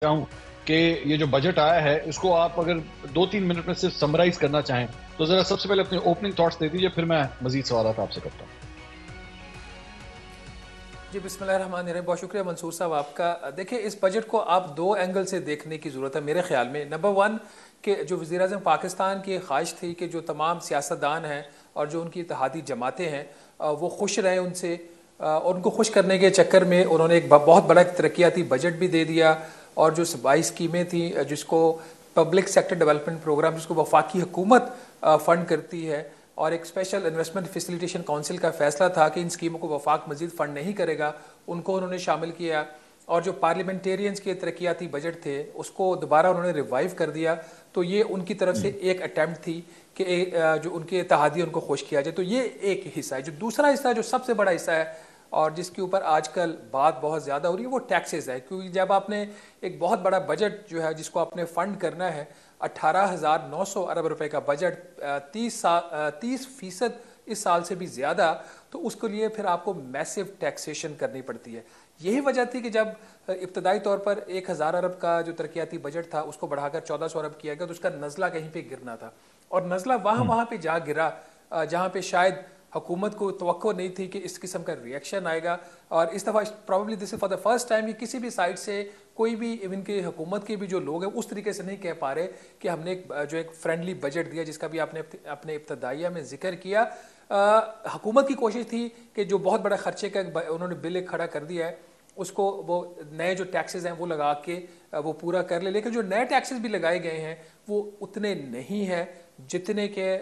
चाहूँ कि ये जो बजट आया है इसको आप अगर 2-3 मिनट में सिर्फ समराइज करना चाहें तो जरा सबसे पहले अपने ओपनिंग थॉट्स दे दीजिए, फिर मैं मजीद सवाल आपसे करता हूँ। जी बिस्मिल्लाहिर्रहमानिर्रहीम। बहुत शुक्रिया मंसूर साहब आपका। देखिए, इस बजट को आप दो एंगल से देखने की ज़रूरत है मेरे ख्याल में। नंबर वन, कि जो वज़ीर आज़म पाकिस्तान की ख्वाहिश थी कि जो तमाम सियासतदान हैं और जो उनकी इत्तेहादी जमातें हैं वो खुश रहें उनसे, और उनको खुश करने के चक्कर में उन्होंने एक बहुत बड़ा तरक्याती बजट भी दे दिया। और जो 22 स्कीमें थी जिसको पब्लिक सेक्टर डेवलपमेंट प्रोग्राम, जिसको वफाकी हुकूमत फ़ंड करती है, और एक स्पेशल इन्वेस्टमेंट फैसिलिटेशन काउंसिल का फैसला था कि इन स्कीमों को वफाक मजीद फंड नहीं करेगा, उनको उन्होंने शामिल किया। और जो पार्लियामेंटेरियंस के तरक्याती बजट थे उसको दोबारा उन्होंने रिवाइव कर दिया। तो ये उनकी तरफ से एक अटैम्प्ट थी कि जो उनके इत्तेहादी उनको खुश किया जाए। तो ये एक हिस्सा है। जो दूसरा हिस्सा, जो सबसे बड़ा हिस्सा है और जिसके ऊपर आजकल बात बहुत ज़्यादा हो रही है, वो टैक्सेस है। क्योंकि जब आपने एक बहुत बड़ा बजट जो है जिसको आपने फ़ंड करना है, 18,900 अरब रुपए का बजट, 30% इस साल से भी ज़्यादा, तो उसके लिए फिर आपको मैसिव टैक्सेशन करनी पड़ती है। यही वजह थी कि जब इब्तदाई तौर पर 1,000 अरब का जो तरक्याती बजट था उसको बढ़ाकर 1,400 अरब किया गया, तो उसका नज़ला कहीं पे गिरना था। और नज़ला वहाँ पे जा गिरा जहाँ पे शायद हुकूमत को तवक्को नहीं थी कि इस किस्म का रिएक्शन आएगा। और इस दफ़ा probably this is for the first time कि किसी भी साइड से कोई भी, इवन के हुकूमत के भी जो लोग हैं, उस तरीके से नहीं कह पा रहे कि हमने एक फ्रेंडली बजट दिया, जिसका भी आपने अपने इब्तदाइया में जिक्र किया। हुकूमत की कोशिश थी कि जो बहुत बड़ा खर्चे का उन्होंने बिल एक खड़ा कर दिया है, उसको वो नए जो टैक्सेस हैं वो लगा के वो पूरा कर ले। लेकिन जो नए टैक्सेस भी लगाए गए हैं वो उतने नहीं हैं जितने के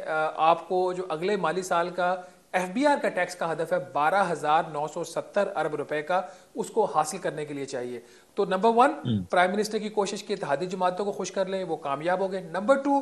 आपको जो अगले माली साल का एफबीआर का टैक्स का हदफ है 12,970 अरब रुपए का, उसको हासिल करने के लिए चाहिए। तो नंबर वन, प्राइम मिनिस्टर की कोशिश की इत्तेहादी जमातों को खुश कर लें, वो कामयाब हो गए। नंबर टू,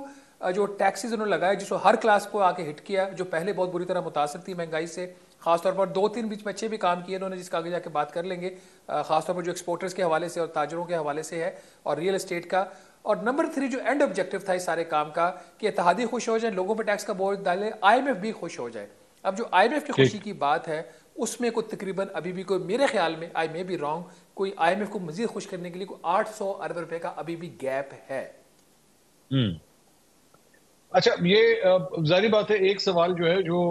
जो टैक्सेस उन्होंने लगाए जिसको हर क्लास को आके हिट किया, जो पहले बहुत बुरी तरह मुतासर थी महंगाई से, खासतौर पर 2-3 बीच में अच्छे भी काम किए इन्होंने, जिसका आगे जाके बात कर लेंगे, खासतौर पर जो एक्सपोर्टर्स के हवाले से और ताजरों के हवाले से है, और रियल एस्टेट का। और नंबर 3, जो एंड ऑब्जेक्टिव था इस सारे काम का, कि इत्तेहादी खुश हो जाए, लोगों पर टैक्स का बोझ डाले, IMF भी खुश हो जाए। अब जो IMF की खुशी की बात है उसमें कोई तकरीबन अभी भी कोई, मेरे ख्याल में, आई मे बी रॉन्ग, कोई IMF को मजीद खुश करने के लिए कोई 800 अरब रुपए का अभी भी गैप है। अच्छा, ये जाहिर बात है, एक सवाल जो है जो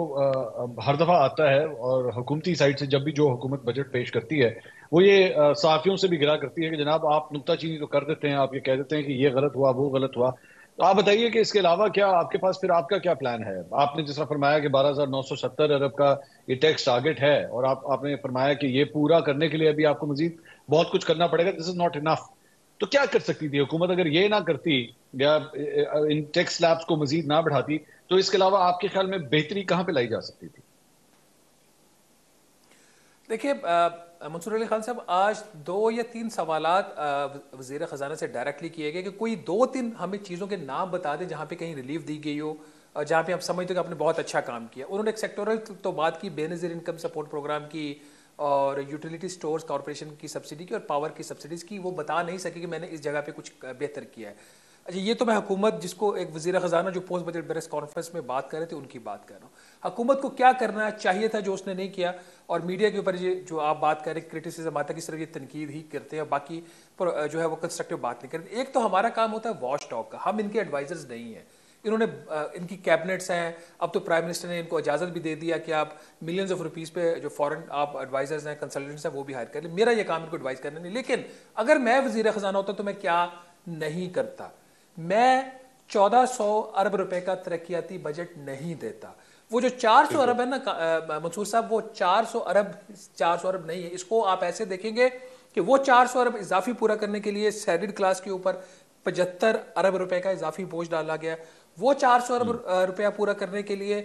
हर दफा आता है और हुकूमती साइड से जब भी जो हुकूमत बजट पेश करती है वो ये सहाफियों से भी गिला करती है कि जनाब आप नुक्ताचीनी तो कर देते हैं, आप ये कह देते हैं कि ये गलत हुआ वो गलत हुआ। तो आप बताइए कि इसके अलावा क्या आपके पास, फिर आपका क्या प्लान है? आपने जिस तरह फरमाया कि 12,970 अरब का ये टैक्स टारगेट है और आपने फरमाया कि ये पूरा करने के लिए अभी आपको मजीद बहुत कुछ करना पड़ेगा, दिस इज नॉट इनफ। तो क्या कर सकती थी हुकूमत अगर ये ना करती या इन टैक्स स्लैब्स को मजीद ना बढ़ाती? तो इसके अलावा आपके ख्याल में बेहतरी कहां पे लाई जा सकती थी? देखिए मंसूर अली खान साहब, आज 2 या 3 सवालात वज़ीर ख़जाना से डायरेक्टली किए गए कि कोई 2-3 हमें चीज़ों के नाम बता दें जहाँ पे कहीं रिलीफ दी गई हो, जहाँ पे आप समझते हो कि आपने बहुत अच्छा काम किया। उन्होंने एक सेक्टोरल तो बात की, बेनज़ीर इनकम सपोर्ट प्रोग्राम की, और यूटिलिटी स्टोर्स कॉरपोरेशन की सब्सिडी की, और पावर की सब्सिडीज़ की। वो बता नहीं सके कि मैंने इस जगह पे कुछ बेहतर किया है। अच्छा, ये तो मैं हुकूमत, जिसको एक वज़ीर ख़जाना जो पोस्ट बजट प्रेस कॉन्फ्रेंस में बात कर रहे थे, उनकी बात कर रहा हूँ। हुकूमत को क्या करना चाहिए था जो उसने नहीं किया। और मीडिया के ऊपर ये जो आप बात कर रहे हैं, क्रिटिसिज्म आता है कि सिर्फ ये तनकीद ही करते हैं, बाकी जो है वो कंस्ट्रक्टिव बात नहीं करते। एक तो हमारा काम होता है वॉच टॉक का, हम इनके एडवाइजर्स नहीं हैं। इन्होंने इनकी कैबिनेट्स हैं, अब तो प्राइम मिनिस्टर ने इनको इजाज़त भी दे दिया कि आप मिलियंस ऑफ रुपीज़ पे जो फॉरेन आप एडवाइजर्स हैं, कंसल्टेंट्स हैं, वो भी हायर कर लें। मेरा ये काम इनको एडवाइस करना नहीं। लेकिन अगर मैं वज़ीर ख़जाना होता तो मैं क्या नहीं करता? मैं 1,400 अरब रुपए का तरक्याती बजट नहीं देता। वो जो 400 अरब है ना मंसूर साहब, वो 400 अरब नहीं है। इसको आप ऐसे देखेंगे कि वो 400 अरब इजाफी पूरा करने के लिए सैलरीड क्लास के ऊपर 75 अरब रुपए का इजाफी बोझ डाला गया। वो 400 अरब रुपया पूरा करने के लिए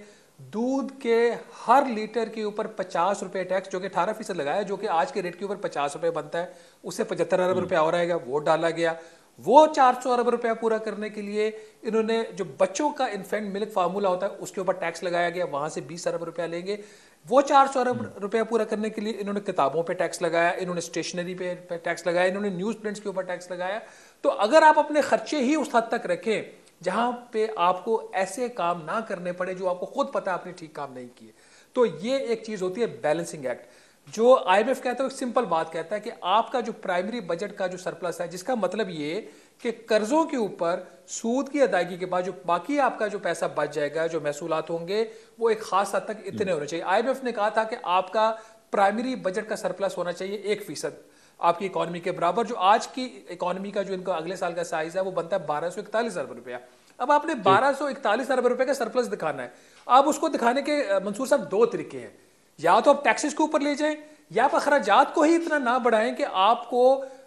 दूध के हर लीटर के ऊपर 50 रुपए टैक्स, जो कि 18% लगाया, जो कि आज के रेट के ऊपर 50 रुपए बनता है, उससे 75 अरब रुपया और आएगा, वो डाला गया। वो 400 अरब रुपया पूरा करने के लिए इन्होंने जो बच्चों का इन्फेंट मिल्क फार्मूला होता है उसके ऊपर टैक्स लगाया गया, वहां से 20 अरब रुपया लेंगे। वो 400 अरब रुपया पूरा करने के लिए इन्होंने किताबों पे टैक्स लगाया, इन्होंने स्टेशनरी पे टैक्स लगाया, इन्होंने न्यूज प्रिंट्स के ऊपर टैक्स लगाया। तो अगर आप अपने खर्चे ही उस हद तक रखें जहां पे आपको ऐसे काम ना करने पड़े जो आपको खुद पता है आपने ठीक काम नहीं किए, तो ये एक चीज होती है बैलेंसिंग एक्ट। जो आईएमएफ कहता है एक सिंपल बात कहता है कि आपका जो प्राइमरी बजट का जो सरप्लस है, जिसका मतलब ये कि कर्जों के ऊपर सूद की अदायगी के बाद जो बाकी आपका जो पैसा बच जाएगा, जो महसूलात होंगे, वो एक खास हद तक इतने होने चाहिए। आईएमएफ ने कहा था कि आपका प्राइमरी बजट का सरप्लस होना चाहिए 1% आपकी इकोनॉमी के बराबर। जो आज की इकोनॉमी का जो इनका अगले साल का साइज है वो बनता है 1241 अरब रुपया। अब आपने 1241 अरब रुपए का सरप्लस दिखाना है। अब उसको दिखाने के मंसूर साहब दो तरीके हैं, या तो आप टैक्सेस के ऊपर ले जाएं, या आप अखराजात को ही इतना ना बढ़ाएं कि आपको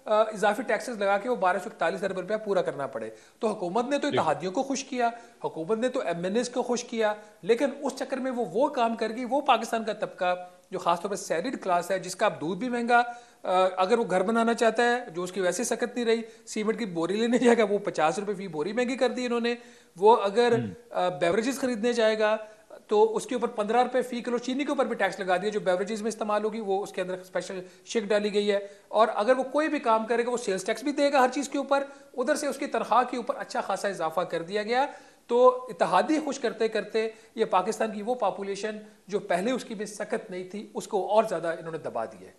इजाफी टैक्सेस लगा के वो 1241 अरब रुपया पूरा करना पड़े। तो हुकूमत ने तो इत्तेहादियों को खुश किया, हुकूमत ने तो एमएनएस को खुश किया, लेकिन उस चक्कर में वो काम कर गई। वो पाकिस्तान का तबका जो खासतौर पर सैलरीड क्लास है, जिसका अब दूध भी महंगा, अगर वो घर बनाना चाहता है, जो उसकी वैसे सकत नहीं रही, सीमेंट की बोरी लेने जाएगा वो 50 रुपए फी बोरी महंगी कर दी इन्होंने। वो अगर बेवरेजेस खरीदने जाएगा तो उसके ऊपर 15 रुपए फी किलो चीनी के ऊपर भी टैक्स लगा दिया, जो बेवरेजेस में इस्तेमाल होगी वो उसके अंदर स्पेशल शिक डाली गई है। और अगर वो कोई भी काम करेगा वो सेल्स टैक्स भी देगा हर चीज के ऊपर, उधर से उसकी तनख्वाह के ऊपर अच्छा खासा इजाफा कर दिया गया। तो इत्तेहादी खुश करते करते ये पाकिस्तान की वो पॉपुलेशन जो पहले उसकी भी सकत नहीं थी, उसको और ज्यादा इन्होंने दबा दिया है।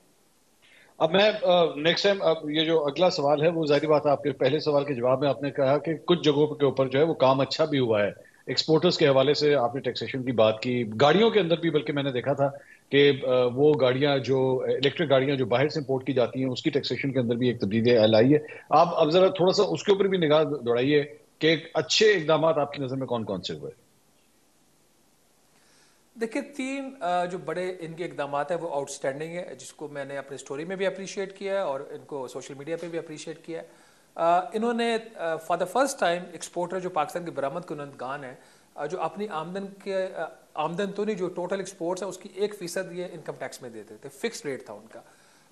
अब मैं नेक्स्ट टाइम, अब ये जो अगला सवाल है वो जाहिर बात है, आपके पहले सवाल के जवाब में आपने कहा कि कुछ जगहों के ऊपर जो है वो काम अच्छा भी हुआ है। एक्सपोर्टर्स के हवाले से आपने टैक्सेशन की बात की, गाड़ियों के अंदर भी, बल्कि मैंने देखा था कि वो गाड़ियां जो इलेक्ट्रिक गाड़ियां जो बाहर से इंपोर्ट की जाती हैं उसकी टैक्सेशन के अंदर भी एक तब्दीली लाई है। आप अब जरा थोड़ा सा उसके ऊपर भी निगाह दौड़ाइए कि अच्छे इकदाम आपकी नजर में कौन कौन से हुए। देखिए, तीन जो बड़े इनके इकदाम है वो आउटस्टैंडिंग है, जिसको मैंने अपनी स्टोरी में भी अप्रिशिएट किया है और इनको सोशल मीडिया पे भी अप्रिशिएट किया है। इन्होंने for the first time exporter जो पाकिस्तान के बरामद कुनंदगान है, जो अपनी आमदन तो नहीं, जो टोटल एक्सपोर्ट्स है उसकी 1% ये इनकम टैक्स में देते थे, फिक्स रेट था उनका,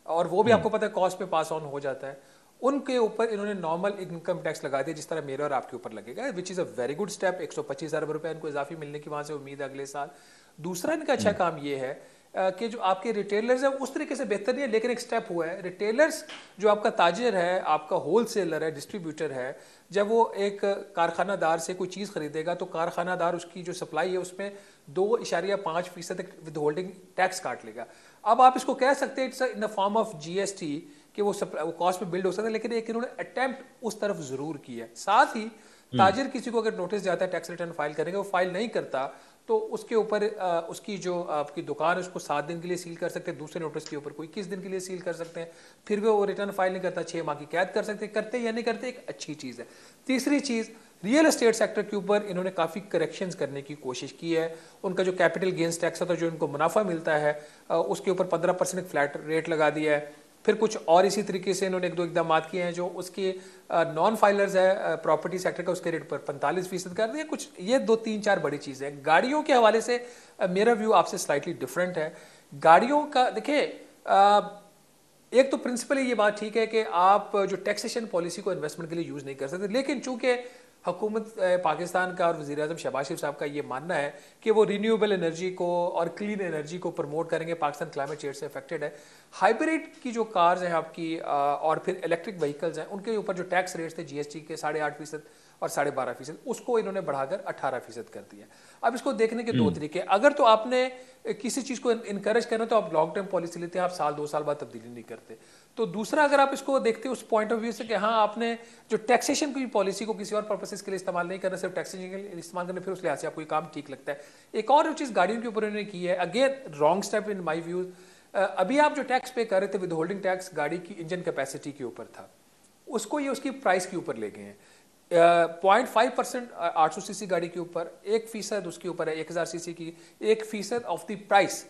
और वो भी आपको पता है कॉस्ट पे पास ऑन हो जाता है। उनके ऊपर इन्होंने नॉर्मल इनकम टैक्स लगा दिया जिस तरह मेरे और आपके ऊपर लगेगा, which is a very good step. 125 अरब रुपए इनको इजाफी मिलने की वहां से उम्मीद है अगले साल। दूसरा इनका अच्छा काम ये है कि जो आपके रिटेलर्स है उस तरीके से बेहतर नहीं है, लेकिन एक स्टेप हुआ है। रिटेलर्स जो आपका ताजिर है, आपका होलसेलर है, डिस्ट्रीब्यूटर है, जब वो एक कारखानादार से कोई चीज़ खरीदेगा तो कारखानादार उसकी जो सप्लाई है उसमें 2.5% विद होल्डिंग टैक्स काट लेगा। अब आप इसको कह सकते हैं it's in the form of GST कि वो कॉस्ट में बिल्ड हो सकता है, लेकिन एक इन्होंने अटेम्प्ट उस तरफ जरूर किया है। साथ ही ताजिर किसी को अगर नोटिस जाता है टैक्स रिटर्न फाइल करेंगे, वो फाइल नहीं करता तो उसके ऊपर उसकी जो आपकी दुकान है उसको 7 दिन के लिए सील कर सकते हैं, दूसरे नोटिस के ऊपर कोई 21 दिन के लिए सील कर सकते हैं। फिर भी वो रिटर्न फाइल नहीं करता, 6 माह की कैद कर सकते हैं। करते या नहीं करते एक अच्छी चीज़ है। तीसरी चीज़, रियल एस्टेट सेक्टर के ऊपर इन्होंने काफ़ी करेक्शंस करने की कोशिश की है। उनका जो कैपिटल गेंस टैक्स होता है, जो इनको मुनाफा मिलता है, उसके ऊपर 15% फ्लैट रेट लगा दिया है। फिर कुछ और इसी तरीके से इन्होंने 1-2 इकदाम किए हैं। जो उसके नॉन फाइलर्स है प्रॉपर्टी सेक्टर का, उसके रेट पर 45% कर दिया कुछ। ये 2-3-4 बड़ी चीज़ें हैं। गाड़ियों के हवाले से मेरा व्यू आपसे स्लाइटली डिफरेंट है। गाड़ियों का देखिए, एक तो प्रिंसिपली ये बात ठीक है कि आप जो टैक्सेशन पॉलिसी को इन्वेस्टमेंट के लिए यूज़ नहीं कर सकते, लेकिन चूंकि हुकूमत पाकिस्तान का और वज़ीर आज़म शहबाज शरीफ साहब का ये मानना है कि वो रीन्यूएबल एनर्जी को और क्लीन एनर्जी को प्रमोट करेंगे, पाकिस्तान क्लाइमेट चेंज से अफेक्टेड है। हाइब्रिड की जो कार्स हैं आपकी और फिर इलेक्ट्रिक व्हीकल्स हैं, उनके ऊपर जो टैक्स रेट्स थे जीएसटी के 8.5% और 12.5%, उसको इन्होंने बढ़ाकर 18% कर दिया। अब इसको देखने के दो तरीके, अगर तो आपने किसी चीज़ को इनकरेज करना तो आप लॉन्ग टर्म पॉलिसी लेते हैं, आप 1-2 साल बाद तब्दीली नहीं करते। तो दूसरा, अगर आप इसको देखते हैं उस पॉइंट ऑफ व्यू से कि हाँ आपने जो टैक्सेशन की पॉलिसी को किसी और पर्पसेस के लिए इस्तेमाल नहीं करना, सिर्फ टैक्सेशन के लिए इस्तेमाल करना, फिर उस लिहाज से आपको ये काम ठीक लगता है। एक और जो चीज़ गाड़ियों के ऊपर उन्होंने की है, again wrong step in my view. अभी आप जो टैक्स पे कर रहे थे विद होल्डिंग टैक्स गाड़ी की इंजन कैपेसिटी के ऊपर था, उसको ये उसकी प्राइस के ऊपर ले गए हैं। 0.5% 800 सीसी गाड़ी के ऊपर, 1% उसके ऊपर है 1000 सीसी की, 1% ऑफ द प्राइस।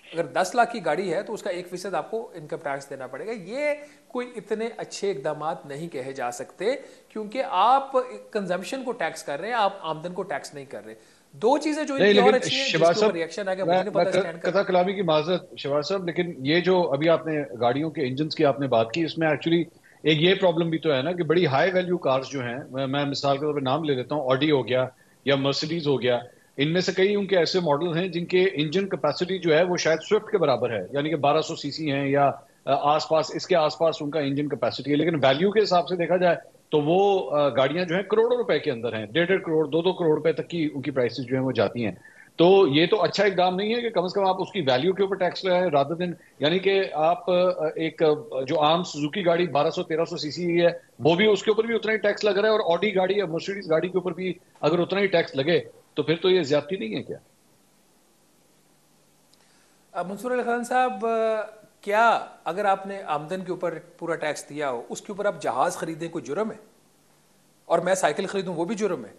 अगर 10 लाख की गाड़ी है तो उसका 1% आपको इनकम टैक्स देना पड़ेगा। ये कोई इतने अच्छे इकदाम नहीं कहे जा सकते, क्योंकि आप कंजम्पशन को टैक्स कर रहे हैं, आप आमदन को टैक्स नहीं कर रहे। दो चीजें जो इनकी और अच्छी हैं, जिसके ऊपर रिएक्शन आएगा मुझे नहीं पता स्टैंड का। कथा कलामी की माजरत शिवाज साहब, लेकिन ये जो अभी आपने गाड़ियों के इंजन की आपने बात की, इसमें एक्चुअली एक ये प्रॉब्लम भी तो है ना कि बड़ी हाई वैल्यू कार्स जो हैं, मैं मिसाल के तौर पर नाम ले लेता हूँ, ऑडी हो गया या मर्सिडीज हो गया, इनमें से कई उनके ऐसे मॉडल हैं जिनके इंजन कैपेसिटी जो है वो शायद स्विफ्ट के बराबर है, यानी कि 1200 सीसी हैं या आसपास, इसके आसपास उनका इंजन कैपेसिटी है। लेकिन वैल्यू के हिसाब से देखा जाए तो वो गाड़ियां जो हैं करोड़ों रुपए के अंदर हैं, 1.5 करोड़ 2-2 करोड़ रुपए तक की उनकी प्राइसेस जो हैं वो जाती हैं। तो ये तो अच्छा इकदाम नहीं है कि कम से कम आप उसकी वैल्यू के ऊपर टैक्स लगाएं रादर देन, यानी कि आप एक जो आम सुजुकी गाड़ी 1200-1300 सीसी है, वो भी उसके ऊपर भी उतना ही टैक्स लग रहा है, और ऑडी गाड़ी या मर्सिडीज गाड़ी के ऊपर भी अगर उतना ही टैक्स लगे तो फिर तो ये ज्यादती नहीं है क्या? मंसूर अली खान साहब, क्या अगर आपने आमदन के ऊपर पूरा टैक्स दिया हो, उसके ऊपर आप जहाज खरीदें कोई जुर्म है? और मैं साइकिल खरीदूं वो भी जुर्म है?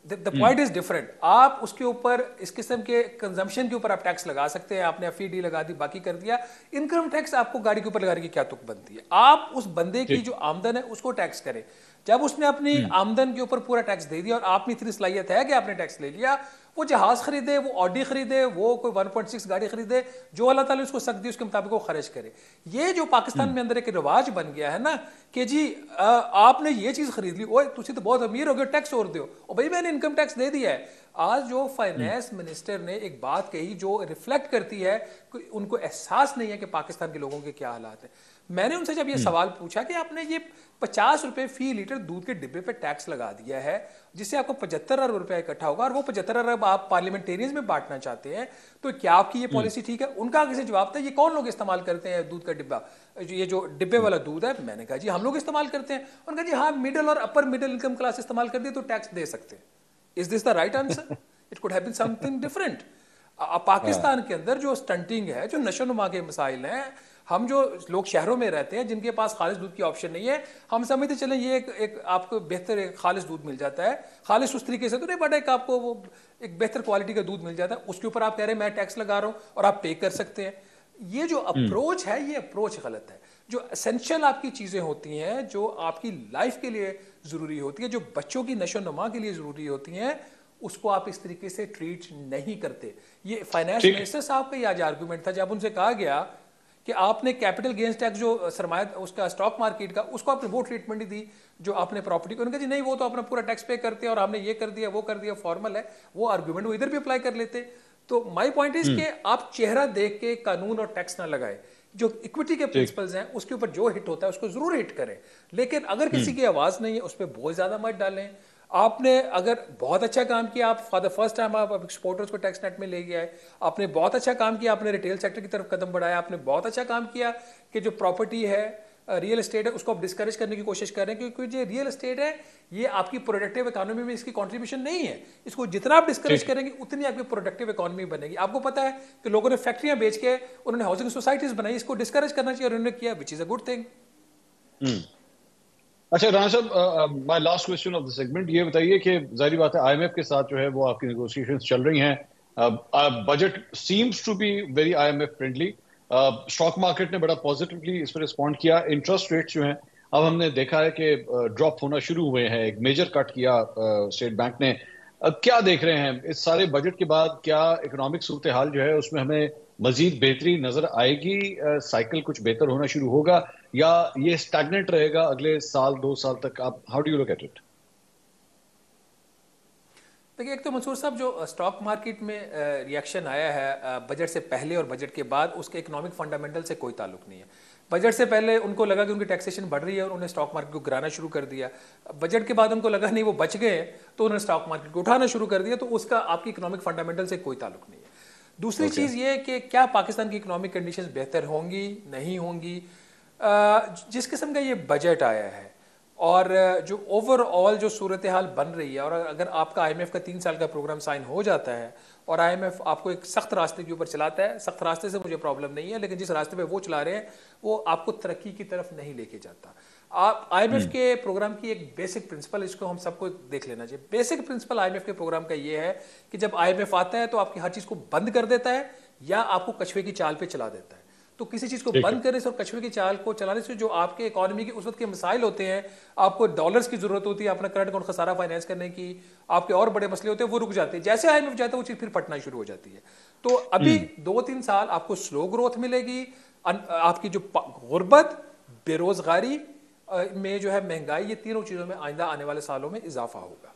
The point is different. आप उसके ऊपर इस किस्म के कंजम्पशन के ऊपर आप टैक्स लगा सकते हैं। आपने एफईडी लगा दी, बाकी कर दिया। इनकम टैक्स आपको गाड़ी के ऊपर लगाने की क्या तुक बनती है? आप उस बंदे की ठीक। जो आमदन है उसको टैक्स करें। जब उसने अपनी आमदन के ऊपर पूरा टैक्स दे दिया और आप में इतनी सलाहियत है कि आपने टैक्स ले लिया, वो जहाज खरीदे, वो ऑडी खरीदे, वो कोई 1.6 गाड़ी खरीदे, जो अल्लाह ताला ने उसको सक दी उसके मुताबिक वो खर्च करे। ये जो पाकिस्तान में अंदर एक रिवाज बन गया है ना कि जी आपने ये चीज खरीद ली, ओए तुसी तो बहुत अमीर हो गए, टैक्स और दो। और भाई मैंने इनकम टैक्स दे दिया है। आज जो फाइनेंस मिनिस्टर ने एक बात कही जो रिफ्लेक्ट करती है कि उनको एहसास नहीं है कि पाकिस्तान के लोगों के क्या हालात है। मैंने उनसे जब ये सवाल पूछा कि आपने ये 50 रुपए फी लीटर दूध के डिब्बे पे टैक्स लगा दिया है, जिससे आपको 75 अरब रुपया इकट्ठा होगा, और वो 75 अरब आप पार्लियामेंटेरियंस में बांटना चाहते हैं, तो क्या आपकी ये पॉलिसी ठीक है? उनका आगे से जवाब था, ये कौन लोग इस्तेमाल करते हैं दूध का डिब्बा, ये जो डिब्बे वाला दूध है? मैंने कहा जी हम लोग इस्तेमाल करते हैं। उन्होंने कहा जी हाँ, मिडिल और अपर मिडिल इनकम क्लास इस्तेमाल कर दिए तो टैक्स दे सकते हैं। Is this the right answer? It could have been something different. Pakistan के अंदर जो स्टंटिंग है, जो नशो नुमा के मसाइल हैं, हम जो लोग शहरों में रहते हैं जिनके पास खालिश दूध की ऑप्शन नहीं है, हम समझते चलें ये एक आपको बेहतर एक खालिश दूध मिल जाता है। खालिश उस तरीके से तो नहीं, बट एक आपको वो एक बेहतर क्वालिटी का दूध मिल जाता है, उसके ऊपर आप कह रहे हैं मैं टैक्स लगा रहा हूं और आप पे कर सकते हैं। ये जो अप्रोच है, ये अप्रोच गलत है। जो एसेंशियल आपकी चीजें होती हैं, जो आपकी लाइफ के लिए जरूरी होती है, जो बच्चों की नशो नुमा के लिए जरूरी होती हैं, उसको आप इस तरीके से ट्रीट नहीं करते। ये फाइनेंस मिनिस्टर साहब का ही आज आर्गूमेंट था जब उनसे कहा गया कि आपने कैपिटल गेन्स टैक्स जो सरमाया उसका स्टॉक मार्केट का, उसको आपने वो ट्रीटमेंट ही दी जो आपने प्रॉपर्टी को। उन्होंने कहा जी नहीं, वो तो अपना पूरा टैक्स पे करते हैं और हमने ये कर दिया वो कर दिया, फॉर्मल है वो आर्गूमेंट, वो इधर भी अप्लाई कर लेते। तो माय पॉइंट इज कि आप चेहरा देख के कानून और टैक्स ना लगाए। जो इक्विटी के प्रिंसिपल्स हैं उसके ऊपर जो हिट होता है उसको जरूर हिट करें, लेकिन अगर किसी की आवाज नहीं है उस पर बहुत ज्यादा मत डालें। आपने अगर बहुत अच्छा काम किया, आप फॉर द फर्स्ट टाइम आप एक्सपोर्टर्स को टैक्स नेट में ले गया है, आपने बहुत अच्छा काम किया, आपने रिटेल सेक्टर की तरफ कदम बढ़ाया, आपने बहुत अच्छा काम किया कि जो प्रॉपर्टी है, रियल एस्टेट है, उसको आप डिस्करेज करने की कोशिश कर रहे हैं, क्योंकि जो रियल एस्टेट है ये आपकी प्रोडक्टिव इकोनॉमी में इसकी कंट्रीब्यूशन नहीं है। इसको जितना आप डिस्करेज करेंगे उतनी आपकी प्रोडक्टिव इकोनॉमी बनेगी। आपको पता है कि लोगों ने फैक्ट्रियां बेच के उन्होंने हाउसिंग सोसाइटीज बनाई, इसको डिस्करेज करना चाहिए और उन्होंने किया, which is a good thing. अच्छा राणा साहब, my last question of the segment, ये बताइए कि जाहिर बात है आईएमएफ के साथ जो है वो आपकी नेगोशिएशंस चल रही हैं, budget seems to be very IMF friendly, stock market ने बड़ा पॉजिटिवली इस पर रिस्पॉन्ड किया, इंटरेस्ट रेट्स जो हैं अब हमने देखा है कि ड्रॉप होना शुरू हुए हैं, एक मेजर कट किया स्टेट बैंक ने। क्या देख रहे हैं इस सारे बजट के बाद? क्या इकोनॉमिक सूरत हाल जो है उसमें हमें मजीद बेहतरी नजर आएगी? साइकिल कुछ बेहतर होना शुरू होगा या ये स्टैग्नेंट रहेगा अगले साल 2 साल तक? आप how do you look at it? देखिए, एक तो मंसूर साहब जो स्टॉक मार्केट में रिएक्शन आया है बजट से पहले और बजट के बाद, उसके इकोनॉमिक फंडामेंटल से कोई ताल्लुक नहीं है। बजट से पहले उनको लगा कि उनकी टैक्सेशन बढ़ रही है और उन्होंने स्टॉक मार्केट को गिराना शुरू कर दिया। बजट के बाद उनको लगा नहीं वो बच गए, तो उन्होंने स्टॉक मार्केट को उठाना शुरू कर दिया। तो उसका आपकी इकोनॉमिक फंडामेंटल से कोई ताल्लुक नहीं है। दूसरी चीज़ ये कि क्या पाकिस्तान की इकोनॉमिक कंडीशंस बेहतर होंगी, नहीं होंगी? जिस किस्म का ये बजट आया है और जो ओवरऑल जो सूरत हाल बन रही है, और अगर आपका आईएमएफ का 3 साल का प्रोग्राम साइन हो जाता है और आईएमएफ आपको एक सख्त रास्ते के ऊपर चलाता है, सख्त रास्ते से मुझे प्रॉब्लम नहीं है, लेकिन जिस रास्ते पे वो चला रहे हैं वो आपको तरक्की की तरफ नहीं लेके जाता। आप आईएमएफ के प्रोग्राम की एक बेसिक प्रिंसिपल, इसको हम सबको देख लेना चाहिए। बेसिक प्रिंसिपल आईएमएफ के प्रोग्राम का ये है कि जब आईएमएफ आता है तो आपकी हर चीज को बंद कर देता है या आपको कछुए की चाल पे चला देता है। तो किसी चीज को बंद करने से और कछुए की चाल को चलाने से जो आपके इकोनॉमी के उस वक्त के मसाइल होते हैं, आपको डॉलर्स की जरूरत होती है अपना करंट अकाउंट खसारा फाइनेंस करने की, आपके और बड़े मसले होते हैं, वो रुक जाते हैं। जैसे आईएमएफ जाता है वो चीज फिर फटना शुरू हो जाती है। तो अभी 2-3 साल आपको स्लो ग्रोथ मिलेगी, आपकी जो गुर्बत, बेरोजगारी में जो है, महंगाई, ये तीनों चीजों में आइंदा आने वाले सालों में इजाफा होगा।